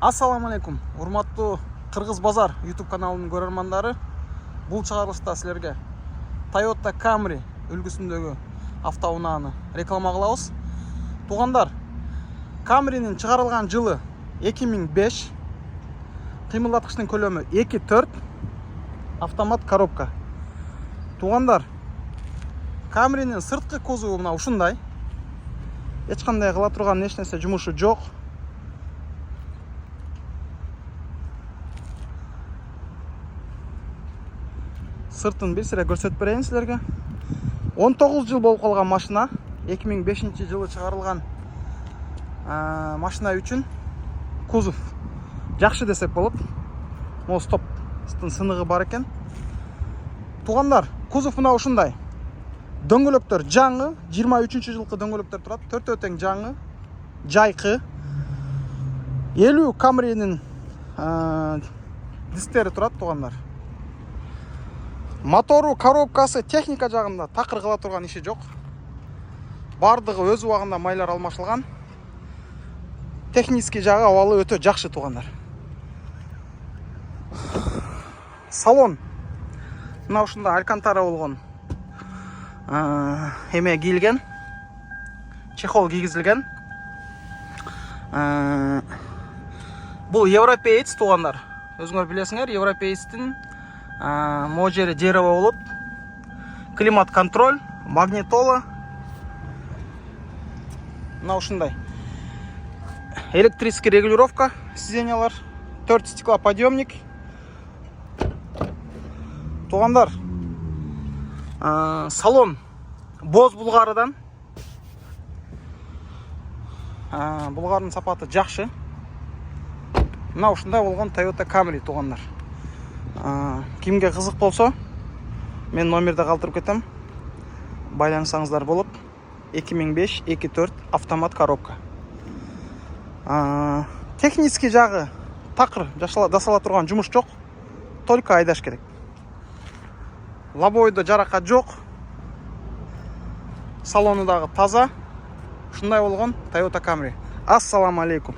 Ассаламу алейкум, урматтуу Кыргыз Базар YouTube каналынын көрөрмандары. Бул чыгарылышта силерге Toyota Camry үлгүсүндөгү автоунааны реклама кылабыз. Туугандар, Camry'nin чыгарылган жылы 2005, кыймылдаткычтын көлөмү 2.4, автомат коробка. Туугандар, Camry'nin сырткы кузову мына ушундай. Эч кандай кыла турган эч нерсе жумушу жок. Сыртын бир сире көрсөтүп берейин силерге. 19 жыл болуп калган машина, 2005 жылы чыгарылган машина үчүн кузов жакшы десек болот. Могу стоптун сыныгы бар экен. Туугандар, кузов мына ушундай. Дөңгөлөктөр жаңы, 23 жылкы дөңгөлөктөр турат, төртөө тең жаңы, жайкы. 50 Camry'nin дисктери турат, туугандар. Мотору, коробкасы, техника жагында такыр кыла турган иши жок. Бардыгы өз убагында майлар алмашылган. Технический жагы абалы өтө жакшы, туугандар. Салон мына ушундай алькантара болгон эме кийилген, чехол кийгизилген. Бул европеец, туугандар. Өзүңөр билесиңер, европеецтин могу жери дерево болуп, климат контроль, магнитола. Мына ушундай. Электрический регулировка сиденьялар, 4 стеклоподъемник. Туугандар, салон боз булгарыдан. Булгардын сапаты жакшы. Мына ушундай болгон Toyota Camry, туугандар. Кимге кызык болсо, мен номерди калтырып кетем. Байлансаңыздар болот. 2005 2.4 автомат коробка. Технический жагы такыр жасала турган жумуш жок. Только айдаш керек. Лобойдо жаракат жок. Салону дагы таза. Ушундай болгон Toyota Camry. Ассаламу алейкум.